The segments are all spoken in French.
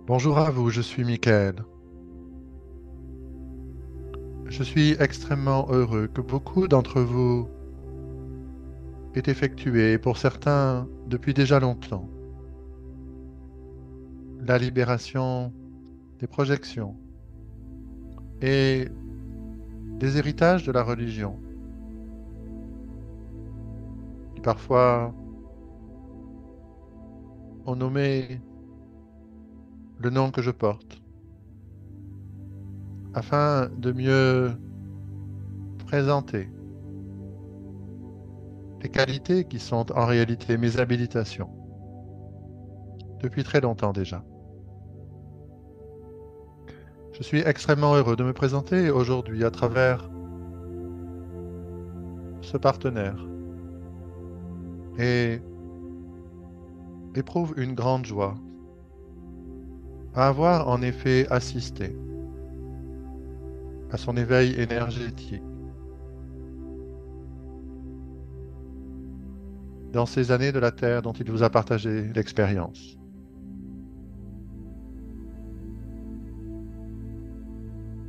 Bonjour à vous, je suis Michael. Je suis extrêmement heureux que beaucoup d'entre vous aient effectué, pour certains depuis déjà longtemps, la libération des projections et des héritages de la religion, qui parfois ont nommé le nom que je porte, afin de mieux présenter les qualités qui sont en réalité mes habilitations, depuis très longtemps déjà. Je suis extrêmement heureux de me présenter aujourd'hui à travers ce partenaire et éprouve une grande joie à avoir en effet assisté à son éveil énergétique dans ces années de la Terre dont il vous a partagé l'expérience.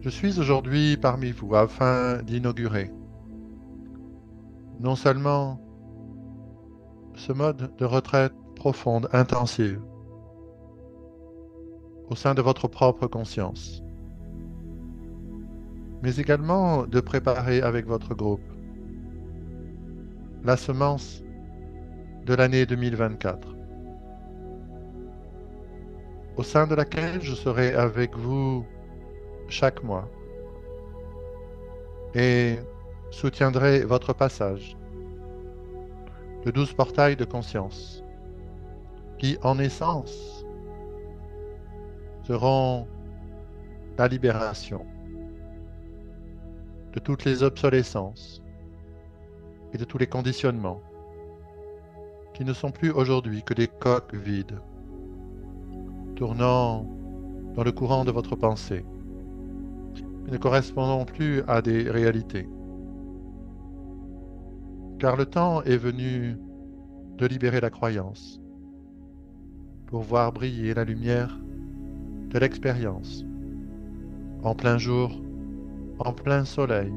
Je suis aujourd'hui parmi vous afin d'inaugurer non seulement ce mode de retraite profonde, intensive, au sein de votre propre conscience, mais également de préparer avec votre groupe la semence de l'année 2024, au sein de laquelle je serai avec vous chaque mois et soutiendrai votre passage de 12 portails de conscience qui, en essence, seront la libération de toutes les obsolescences et de tous les conditionnements qui ne sont plus aujourd'hui que des coques vides, tournant dans le courant de votre pensée, et ne correspondant plus à des réalités. Car le temps est venu de libérer la croyance pour voir briller la lumière de l'expérience, en plein jour, en plein soleil,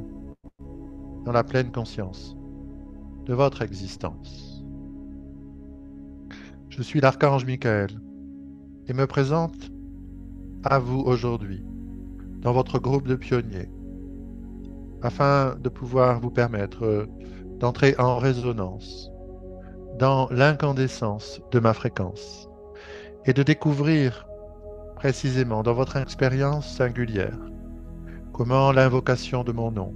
dans la pleine conscience de votre existence. Je suis l'archange Michael et me présente à vous aujourd'hui dans votre groupe de pionniers afin de pouvoir vous permettre d'entrer en résonance dans l'incandescence de ma fréquence et de découvrir précisément dans votre expérience singulière comment l'invocation de mon nom,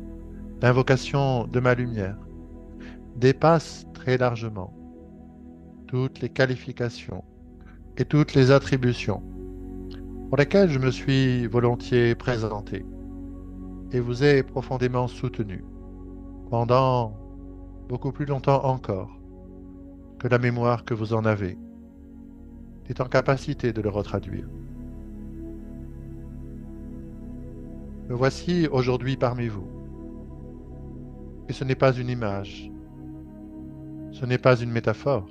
l'invocation de ma lumière, dépasse très largement toutes les qualifications et toutes les attributions pour lesquelles je me suis volontiers présenté et vous ai profondément soutenu pendant beaucoup plus longtemps encore que la mémoire que vous en avez est en capacité de le retraduire. Me voici aujourd'hui parmi vous. Et ce n'est pas une image, ce n'est pas une métaphore.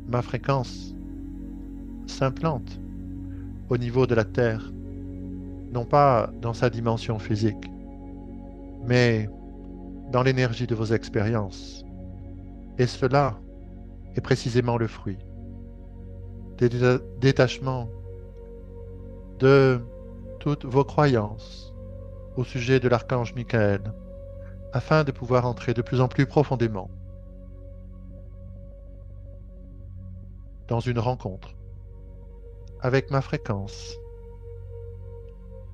Ma fréquence s'implante au niveau de la Terre, non pas dans sa dimension physique, mais dans l'énergie de vos expériences. Et cela est précisément le fruit des détachements de toutes vos croyances au sujet de l'archange Michael, afin de pouvoir entrer de plus en plus profondément dans une rencontre avec ma fréquence,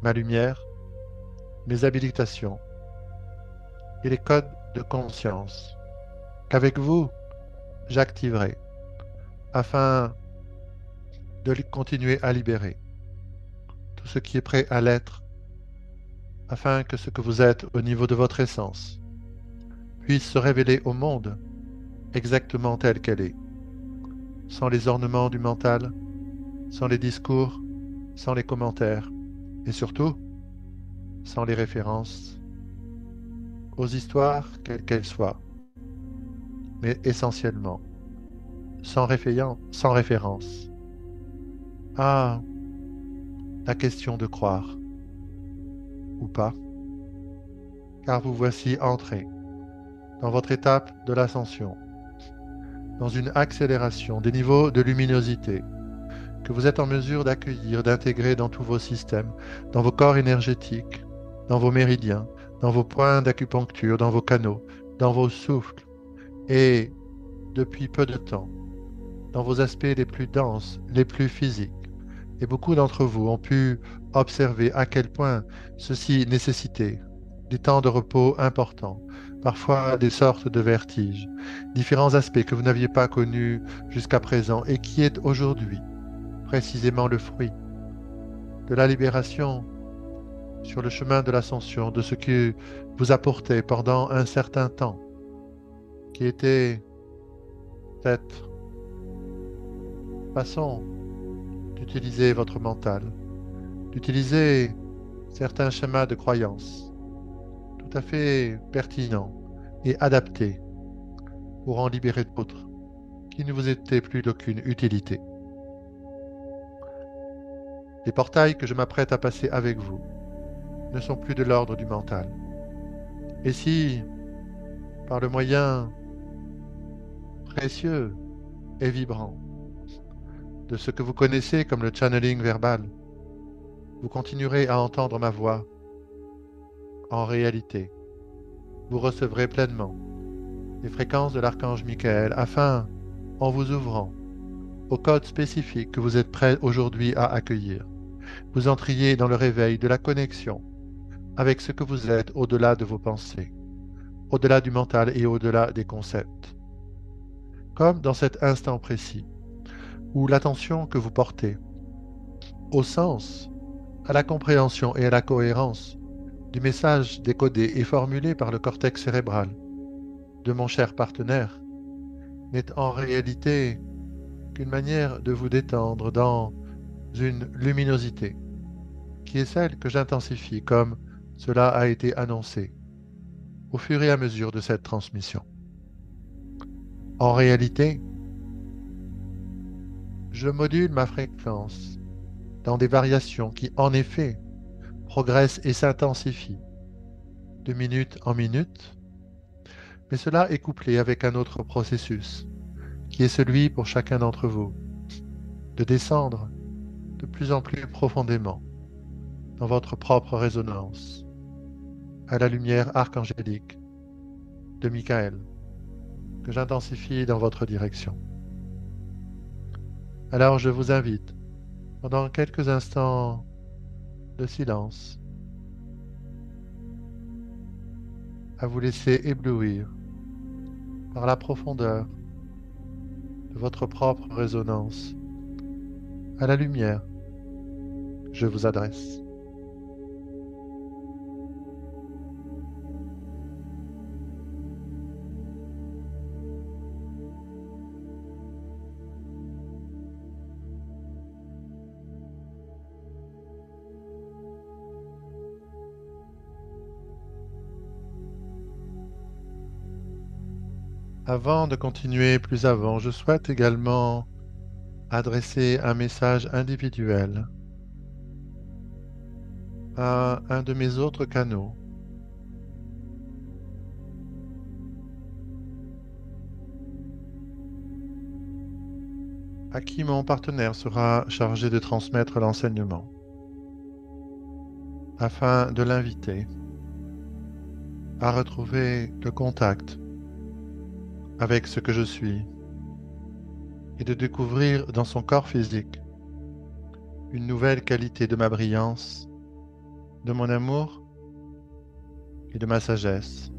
ma lumière, mes habilitations et les codes de conscience qu'avec vous, j'activerai afin de continuer à libérer tout ce qui est prêt à l'être, afin que ce que vous êtes au niveau de votre essence puisse se révéler au monde exactement telle qu'elle est, sans les ornements du mental, sans les discours, sans les commentaires, et surtout sans les références aux histoires, quelles qu'elles soient, mais essentiellement sans référence à la question de croire ou pas, car vous voici entré dans votre étape de l'ascension, dans une accélération des niveaux de luminosité que vous êtes en mesure d'accueillir, d'intégrer dans tous vos systèmes, dans vos corps énergétiques, dans vos méridiens, dans vos points d'acupuncture, dans vos canaux, dans vos souffles, et depuis peu de temps, dans vos aspects les plus denses, les plus physiques. Et beaucoup d'entre vous ont pu observer à quel point ceci nécessitait des temps de repos importants, parfois des sortes de vertiges, différents aspects que vous n'aviez pas connus jusqu'à présent et qui est aujourd'hui précisément le fruit de la libération sur le chemin de l'ascension, de ce que vous apportait pendant un certain temps, qui était cette façon d'utiliser votre mental, d'utiliser certains schémas de croyances tout à fait pertinents et adaptés pour en libérer d'autres qui ne vous étaient plus d'aucune utilité. Les portails que je m'apprête à passer avec vous ne sont plus de l'ordre du mental. Et si, par le moyen précieux et vibrant de ce que vous connaissez comme le channeling verbal, vous continuerez à entendre ma voix, en réalité, vous recevrez pleinement les fréquences de l'archange Michael afin, en vous ouvrant au code spécifique que vous êtes prêt aujourd'hui à accueillir, vous entriez dans le réveil de la connexion avec ce que vous êtes au-delà de vos pensées, au-delà du mental et au-delà des concepts. Comme dans cet instant précis, où l'attention que vous portez au sens, à la compréhension et à la cohérence du message décodé et formulé par le cortex cérébral de mon cher partenaire n'est en réalité qu'une manière de vous détendre dans une luminosité qui est celle que j'intensifie comme cela a été annoncé au fur et à mesure de cette transmission. En réalité, je module ma fréquence dans des variations qui, en effet, progressent et s'intensifient de minute en minute, mais cela est couplé avec un autre processus, qui est celui pour chacun d'entre vous, de descendre de plus en plus profondément dans votre propre résonance, à la lumière archangélique de Michael, que j'intensifie dans votre direction. Alors je vous invite, pendant quelques instants de silence, à vous laisser éblouir par la profondeur de votre propre résonance, à la lumière que je vous adresse. Avant de continuer plus avant, je souhaite également adresser un message individuel à un de mes autres canaux, à qui mon partenaire sera chargé de transmettre l'enseignement, afin de l'inviter à retrouver le contact avec ce que je suis et de découvrir dans son corps physique une nouvelle qualité de ma brillance, de mon amour et de ma sagesse,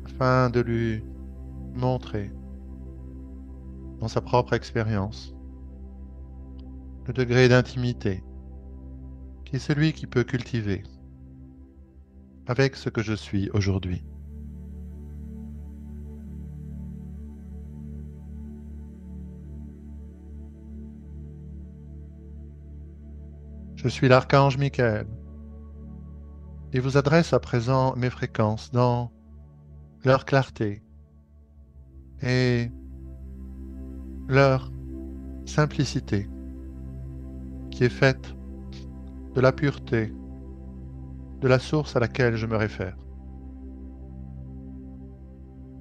afin de lui montrer dans sa propre expérience le degré d'intimité qui est celui qui peut cultiver avec ce que je suis aujourd'hui. Je suis l'archange Michael et vous adresse à présent mes fréquences dans leur clarté et leur simplicité qui est faite de la pureté, de la source à laquelle je me réfère.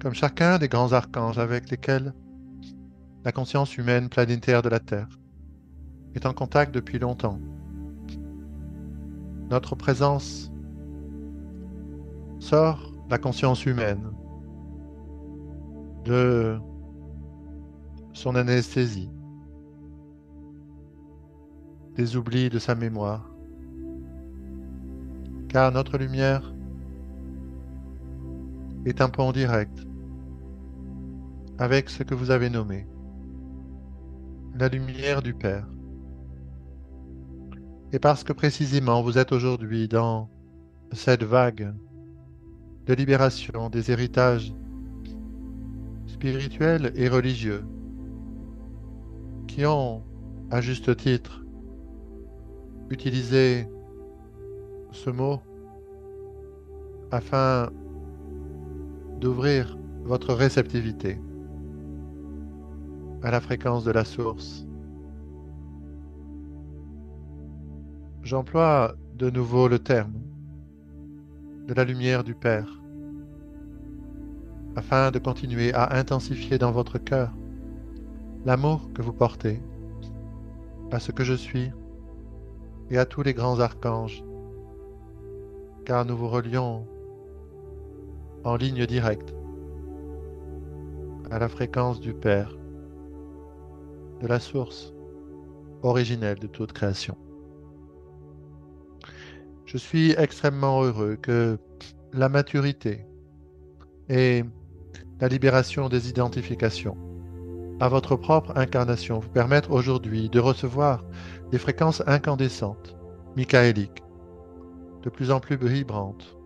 Comme chacun des grands archanges avec lesquels la conscience humaine planétaire de la Terre est en contact depuis longtemps, notre présence sort la conscience humaine de son anesthésie, des oublis de sa mémoire, car notre lumière est un pont direct avec ce que vous avez nommé la lumière du Père. Et parce que précisément vous êtes aujourd'hui dans cette vague de libération des héritages spirituels et religieux qui ont, à juste titre, utilisé ce mot afin d'ouvrir votre réceptivité à la fréquence de la source. J'emploie de nouveau le terme de la lumière du Père afin de continuer à intensifier dans votre cœur l'amour que vous portez à ce que je suis et à tous les grands archanges, car nous vous relions en ligne directe à la fréquence du Père, de la source originelle de toute création. Je suis extrêmement heureux que la maturité et la libération des identifications à votre propre incarnation vous permettent aujourd'hui de recevoir des fréquences incandescentes, michaéliques, de plus en plus vibrantes,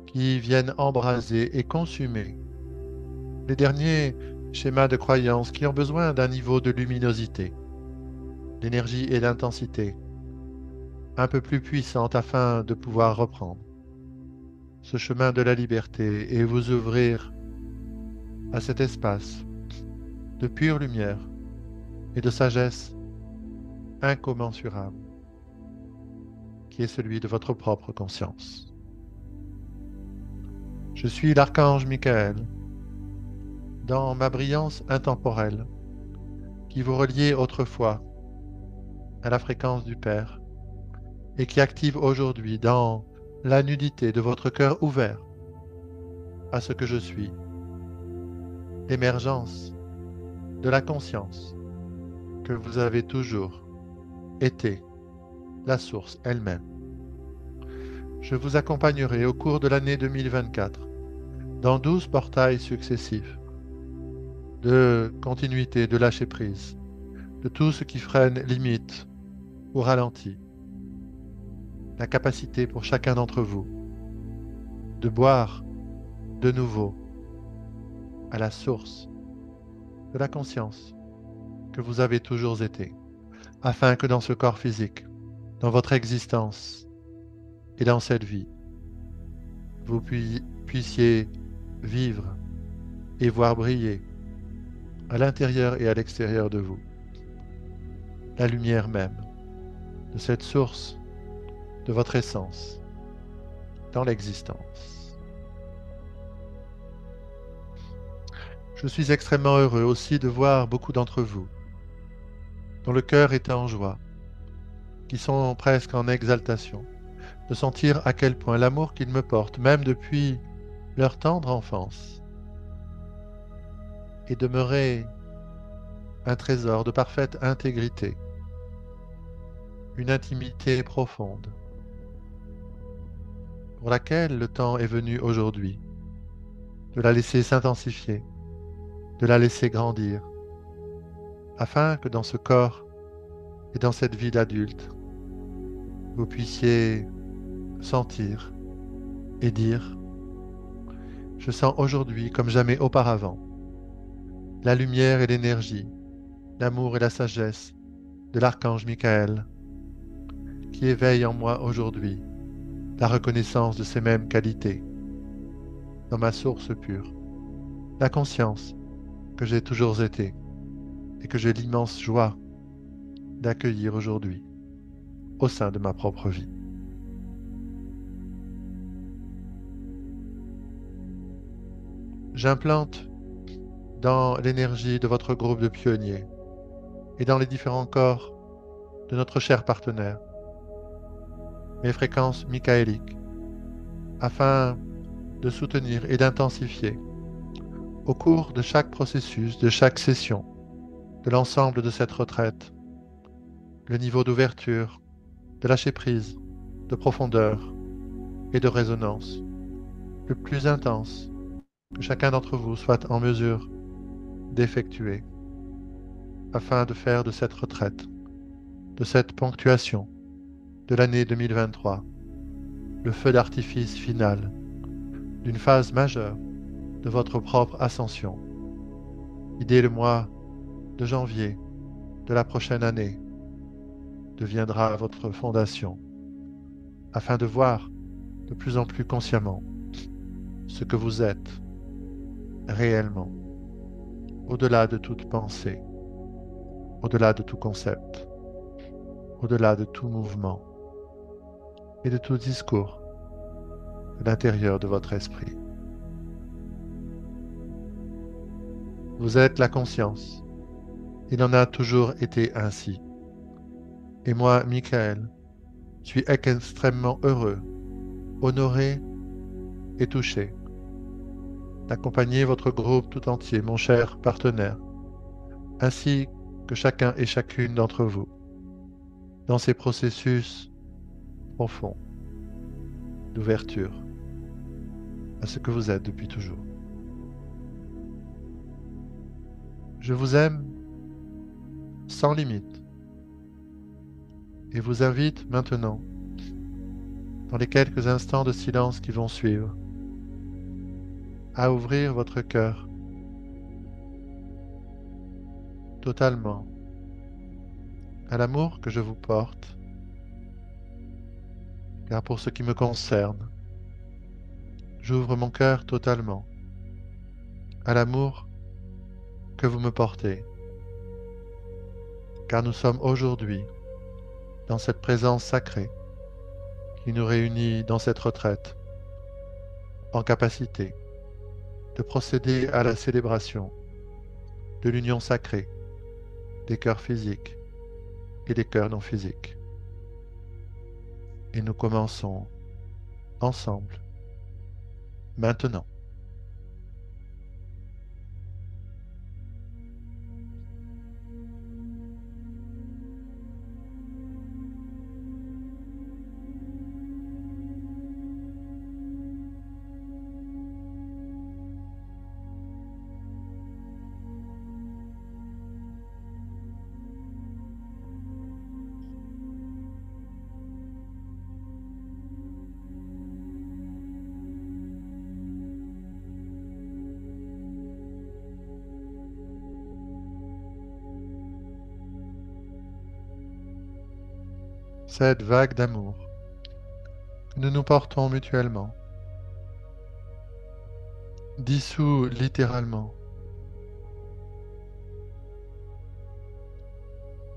qui viennent embraser et consumer les derniers schémas de croyances qui ont besoin d'un niveau de luminosité, d'énergie et d'intensité un peu plus puissante afin de pouvoir reprendre ce chemin de la liberté et vous ouvrir à cet espace de pure lumière et de sagesse incommensurable qui est celui de votre propre conscience. Je suis l'archange Michael, dans ma brillance intemporelle, qui vous reliait autrefois à la fréquence du Père et qui active aujourd'hui dans la nudité de votre cœur ouvert à ce que je suis, l'émergence de la conscience que vous avez toujours été, la source elle-même. Je vous accompagnerai au cours de l'année 2024 dans 12 portails successifs de continuité, de lâcher prise, de tout ce qui freine, limite ou ralentit la capacité pour chacun d'entre vous de boire de nouveau à la source de la conscience que vous avez toujours été, afin que dans ce corps physique, dans votre existence et dans cette vie, vous puissiez vivre et voir briller à l'intérieur et à l'extérieur de vous la lumière même de cette source de votre essence dans l'existence. Je suis extrêmement heureux aussi de voir beaucoup d'entre vous dont le cœur est en joie, qui sont presque en exaltation, de sentir à quel point l'amour qu'ils me portent, même depuis leur tendre enfance, est demeuré un trésor de parfaite intégrité, une intimité profonde, pour laquelle le temps est venu aujourd'hui de la laisser s'intensifier, de la laisser grandir, afin que dans ce corps et dans cette vie d'adulte, vous puissiez sentir et dire « Je sens aujourd'hui comme jamais auparavant la lumière et l'énergie, l'amour et la sagesse de l'archange Michael qui éveille en moi aujourd'hui la reconnaissance de ces mêmes qualités dans ma source pure, la conscience que j'ai toujours été et que j'ai l'immense joie d'accueillir aujourd'hui au sein de ma propre vie. J'implante dans l'énergie de votre groupe de pionniers et dans les différents corps de notre cher partenaire mes fréquences michaéliques afin de soutenir et d'intensifier au cours de chaque processus, de chaque session, de l'ensemble de cette retraite, le niveau d'ouverture, de lâcher prise, de profondeur et de résonance le plus intense que chacun d'entre vous soit en mesure d'effectuer afin de faire de cette retraite, de cette ponctuation de l'année 2023, le feu d'artifice final d'une phase majeure de votre propre ascension, qui dès le mois de janvier de la prochaine année deviendra votre fondation, afin de voir de plus en plus consciemment ce que vous êtes réellement, au-delà de toute pensée, au-delà de tout concept, au-delà de tout mouvement et de tout discours de l'intérieur de votre esprit. Vous êtes la conscience. Il en a toujours été ainsi. Et moi, Michael, suis extrêmement heureux, honoré et touché d'accompagner votre groupe tout entier, mon cher partenaire, ainsi que chacun et chacune d'entre vous, dans ces processus profonds d'ouverture à ce que vous êtes depuis toujours. Je vous aime sans limite et vous invite maintenant, dans les quelques instants de silence qui vont suivre, à ouvrir votre cœur totalement à l'amour que je vous porte, car pour ce qui me concerne, j'ouvre mon cœur totalement à l'amour que vous me portez, car nous sommes aujourd'hui dans cette présence sacrée qui nous réunit dans cette retraite, en capacité de procéder à la célébration de l'union sacrée des cœurs physiques et des cœurs non physiques. Et nous commençons ensemble, maintenant. Cette vague d'amour que nous nous portons mutuellement dissout littéralement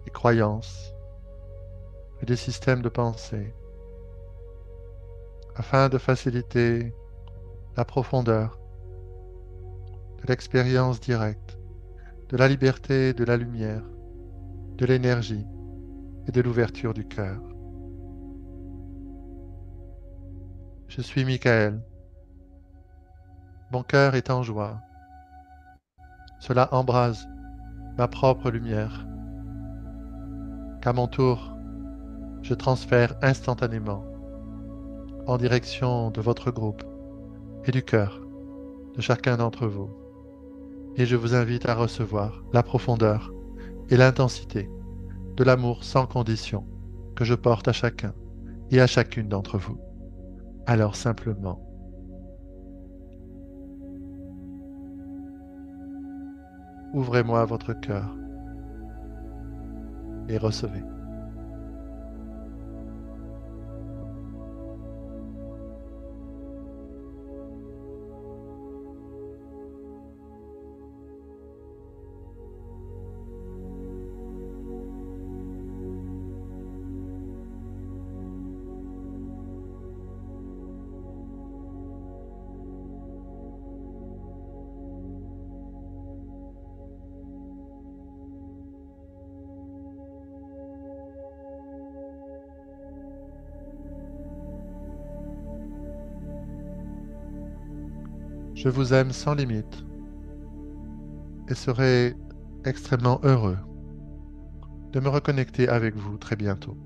les croyances et les systèmes de pensée afin de faciliter la profondeur de l'expérience directe, de la liberté, de la lumière, de l'énergie et de l'ouverture du cœur. Je suis Michael. Mon cœur est en joie. Cela embrase ma propre lumière, qu'à mon tour, je transfère instantanément en direction de votre groupe et du cœur de chacun d'entre vous. Et je vous invite à recevoir la profondeur et l'intensité de l'amour sans condition que je porte à chacun et à chacune d'entre vous. Alors simplement, ouvrez-moi votre cœur et recevez. Je vous aime sans limite et serai extrêmement heureux de me reconnecter avec vous très bientôt.